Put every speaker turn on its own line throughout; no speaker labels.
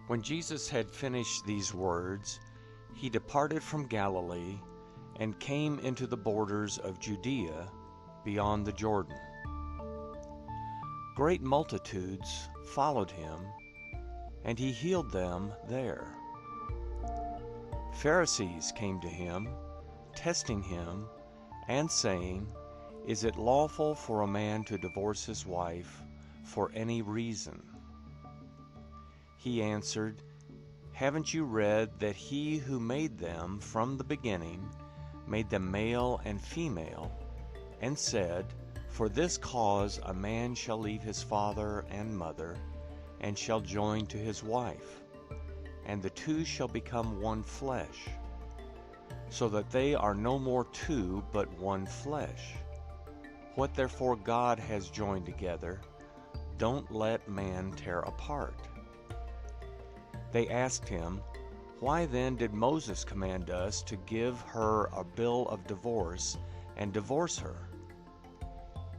When Jesus had finished these words, he departed from Galilee and came into the borders of Judea beyond the Jordan. Great multitudes followed him, and he healed them there. Pharisees came to him, testing him, and saying, "Is it lawful for a man to divorce his wife for any reason?" He answered, "Haven't you read that he who made them from the beginning made them male and female, and said, 'For this cause a man shall leave his father and mother, and shall join to his wife, and the two shall become one flesh,' so that they are no more two, but one flesh. What therefore God has joined together, don't let man tear apart." They asked him, "Why then did Moses command us to give her a bill of divorce and divorce her?"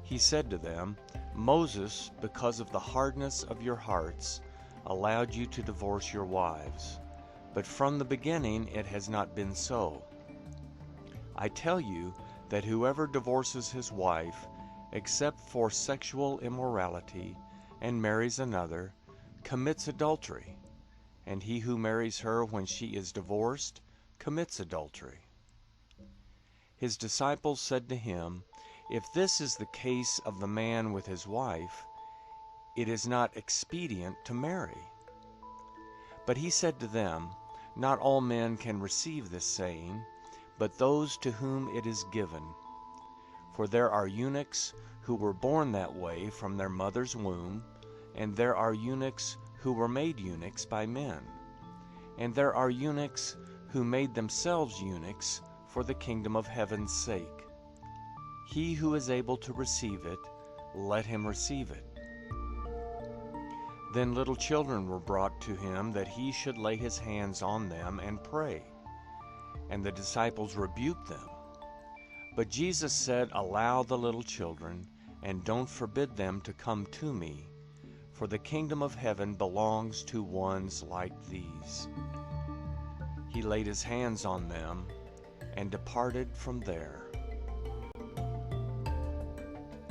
He said to them, "Moses, because of the hardness of your hearts, allowed you to divorce your wives, but from the beginning it has not been so. I tell you that whoever divorces his wife, except for sexual immorality, and marries another, commits adultery, and he who marries her when she is divorced commits adultery." His disciples said to him, "If this is the case of the man with his wife, it is not expedient to marry." But he said to them, "Not all men can receive this saying, but those to whom it is given. For there are eunuchs who were born that way from their mother's womb, and there are eunuchs who were made eunuchs by men, and there are eunuchs who made themselves eunuchs for the kingdom of heaven's sake. He who is able to receive it, let him receive it." Then little children were brought to him that he should lay his hands on them and pray. And the disciples rebuked them. But Jesus said, "Allow the little children, and don't forbid them to come to me, for the kingdom of heaven belongs to ones like these." He laid his hands on them and departed from there.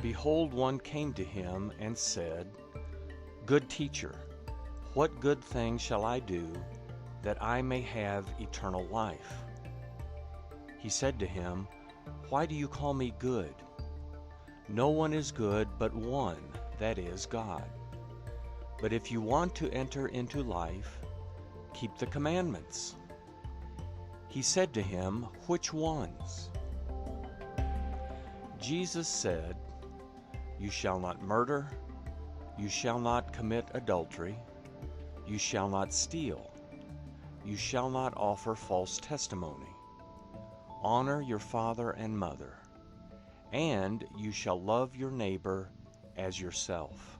Behold, one came to him and said, "Good teacher, what good thing shall I do that I may have eternal life?" He said to him, "Why do you call me good? No one is good but one, that is, God. But if you want to enter into life, keep the commandments." He said to him, "Which ones?" Jesus said, "You shall not murder, you shall not commit adultery, you shall not steal, you shall not offer false testimony, honor your father and mother, and you shall love your neighbor as yourself."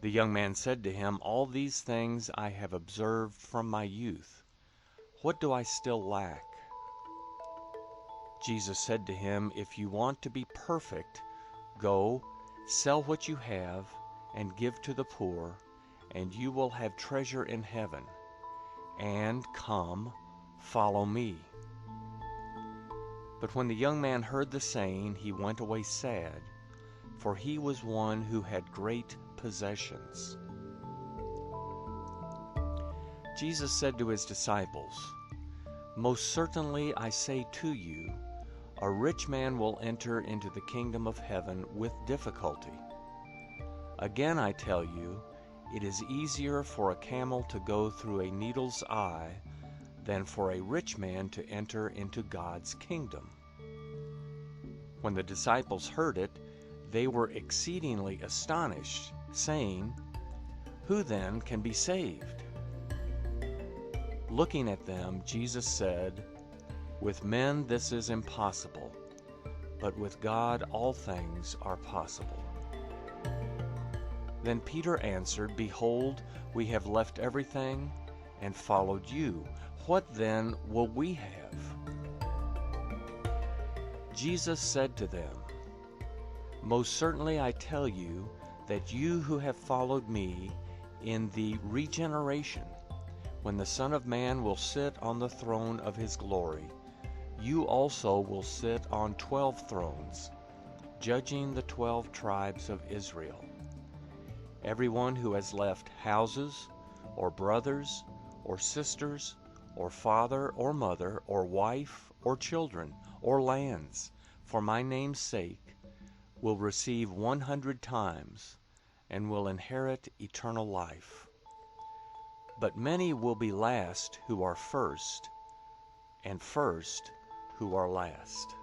The young man said to him, "All these things I have observed from my youth. What do I still lack?" Jesus said to him, "If you want to be perfect, go, sell what you have, and give to the poor, and you will have treasure in heaven. And come, follow me." But when the young man heard the saying, he went away sad, for he was one who had great possessions. Jesus said to his disciples, "Most certainly I say to you, a rich man will enter into the kingdom of heaven with difficulty. Again I tell you, it is easier for a camel to go through a needle's eye than for a rich man to enter into God's kingdom." When the disciples heard it, they were exceedingly astonished, saying, "Who then can be saved?" Looking at them, Jesus said, "With men this is impossible, but with God all things are possible." Then Peter answered, "Behold, we have left everything and followed you. What then will we have?" Jesus said to them, "Most certainly I tell you that you who have followed me, in the regeneration, when the Son of Man will sit on the throne of his glory, you also will sit on 12 thrones, judging the 12 tribes of Israel. Everyone who has left houses, or brothers, or sisters, or father or mother, or wife, or children, or lands, for my name's sake, will receive 100 times, and will inherit eternal life. But many will be last who are first, and first who are last.